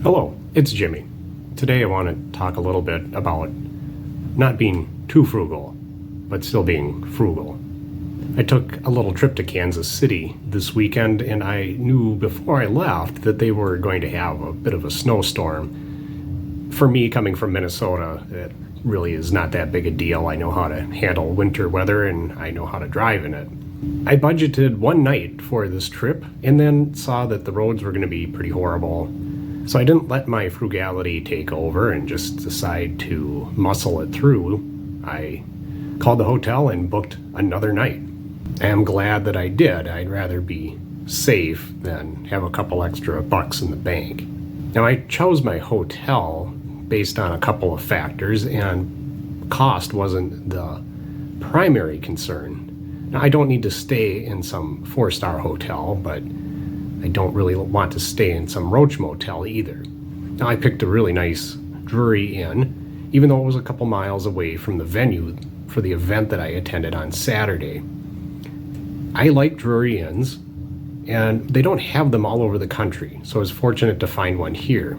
Hello, it's Jimmy. Today I want to talk a little bit about not being too frugal, but still being frugal. I took a little trip to Kansas City this weekend, and I knew before I left that they were going to have a bit of a snowstorm. For me, coming from Minnesota, it really is not that big a deal. I know how to handle winter weather, and I know how to drive in it. I budgeted one night for this trip and then saw that the roads were going to be pretty horrible. So I didn't let my frugality take over and just decide to muscle it through. I called the hotel and booked another night. I am glad that I did. I'd rather be safe than have a couple extra bucks in the bank. Now, I chose my hotel based on a couple of factors, and cost wasn't the primary concern. Now, I don't need to stay in some 4-star hotel, but I don't really want to stay in some roach motel either. Now, I picked a really nice Drury Inn, even though it was a couple miles away from the venue for the event that I attended on Saturday. I like Drury Inns, and they don't have them all over the country, so I was fortunate to find one here.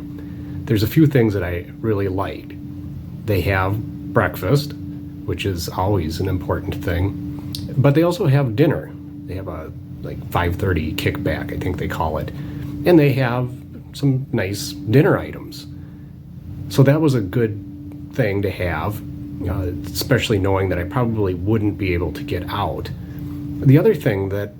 There's a few things that I really liked. They have breakfast, which is always an important thing, but they also have dinner. They have a 5:30 kickback, I think they call it. And they have some nice dinner items. So that was a good thing to have, especially knowing that I probably wouldn't be able to get out. The other thing that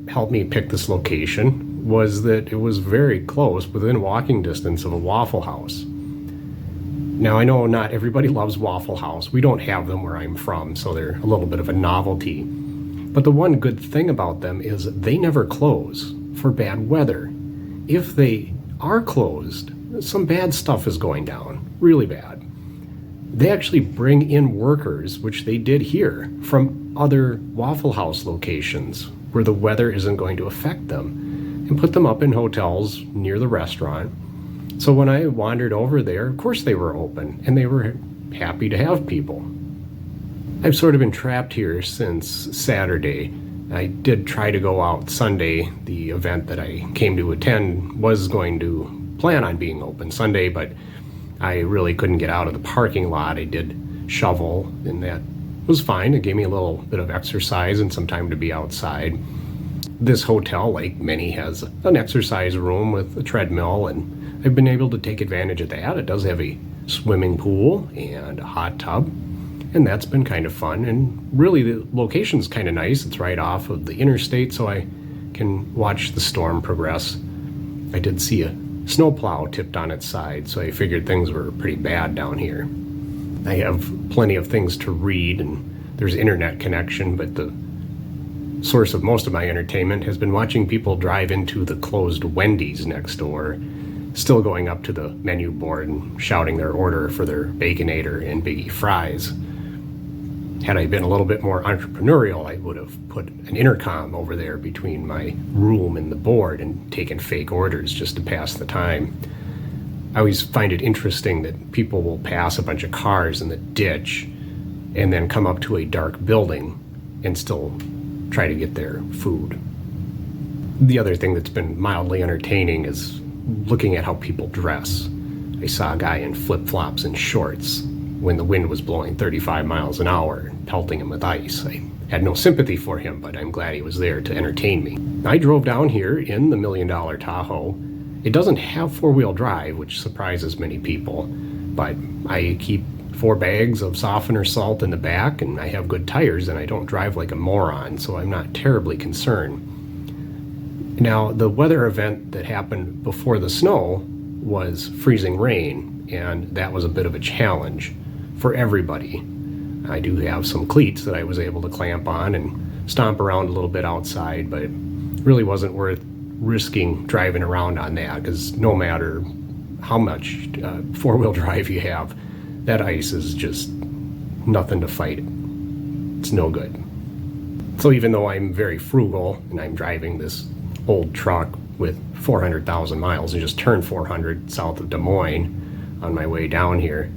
helped me pick this location was that it was very close, within walking distance of a Waffle House. Now, I know not everybody loves Waffle House. We don't have them where I'm from, so they're a little bit of a novelty. But the one good thing about them is they never close for bad weather. If they are closed, some bad stuff is going down, really bad. They actually bring in workers, which they did here, from other Waffle House locations where the weather isn't going to affect them, and put them up in hotels near the restaurant. So when I wandered over there, of course they were open, and they were happy to have people. I've sort of been trapped here since Saturday. I did try to go out Sunday. The event that I came to attend was going to plan on being open Sunday, but I really couldn't get out of the parking lot. I did shovel, and that was fine. It gave me a little bit of exercise and some time to be outside. This hotel, like many, has an exercise room with a treadmill, and I've been able to take advantage of that. It does have a swimming pool and a hot tub, and that's been kind of fun. And really, the location's kind of nice. It's right off of the interstate, so I can watch the storm progress. I did see a snowplow tipped on its side, so I figured things were pretty bad down here. I have plenty of things to read, and there's internet connection, but the source of most of my entertainment has been watching people drive into the closed Wendy's next door, still going up to the menu board and shouting their order for their Baconator and Biggie fries. Had I been a little bit more entrepreneurial, I would have put an intercom over there between my room and the board and taken fake orders just to pass the time. I always find it interesting that people will pass a bunch of cars in the ditch and then come up to a dark building and still try to get their food. The other thing that's been mildly entertaining is looking at how people dress. I saw a guy in flip-flops and shorts when the wind was blowing 35 miles an hour, pelting him with ice. I had no sympathy for him, but I'm glad he was there to entertain me. I drove down here in the $1 Million Tahoe. It doesn't have 4-wheel drive, which surprises many people, but I keep 4 bags of softener salt in the back, and I have good tires, and I don't drive like a moron, so I'm not terribly concerned. Now, the weather event that happened before the snow was freezing rain, and that was a bit of a challenge for everybody. I do have some cleats that I was able to clamp on and stomp around a little bit outside, but it really wasn't worth risking driving around on that, because no matter how much 4-wheel drive you have, that ice is just nothing to fight it. It's no good. So even though I'm very frugal and I'm driving this old truck with 400,000 miles and just turned 400 south of Des Moines on my way down here,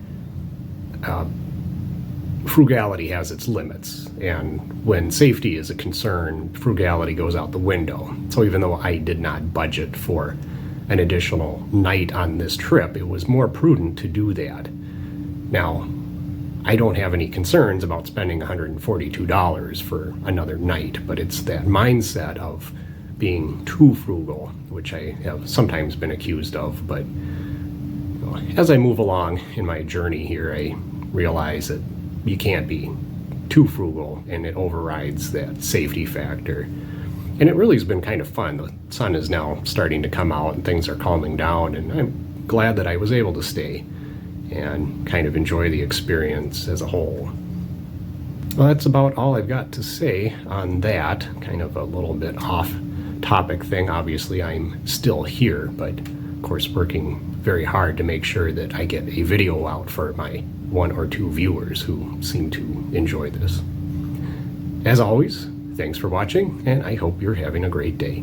frugality has its limits, and when safety is a concern, frugality goes out the window. So even though I did not budget for an additional night on this trip, it was more prudent to do that. Now, I don't have any concerns about spending $142 for another night, but it's that mindset of being too frugal, which I have sometimes been accused of. But as I move along in my journey here, I realize that you can't be too frugal, and it overrides that safety factor. And it really has been kind of fun. The sun is now starting to come out and things are calming down, and I'm glad that I was able to stay and kind of enjoy the experience as a whole. Well, that's about all I've got to say on that. Kind of a little bit off topic thing. Obviously, I'm still here, but of course working very hard to make sure that I get a video out for my 1 or 2 viewers who seem to enjoy this. As always, thanks for watching, and I hope you're having a great day.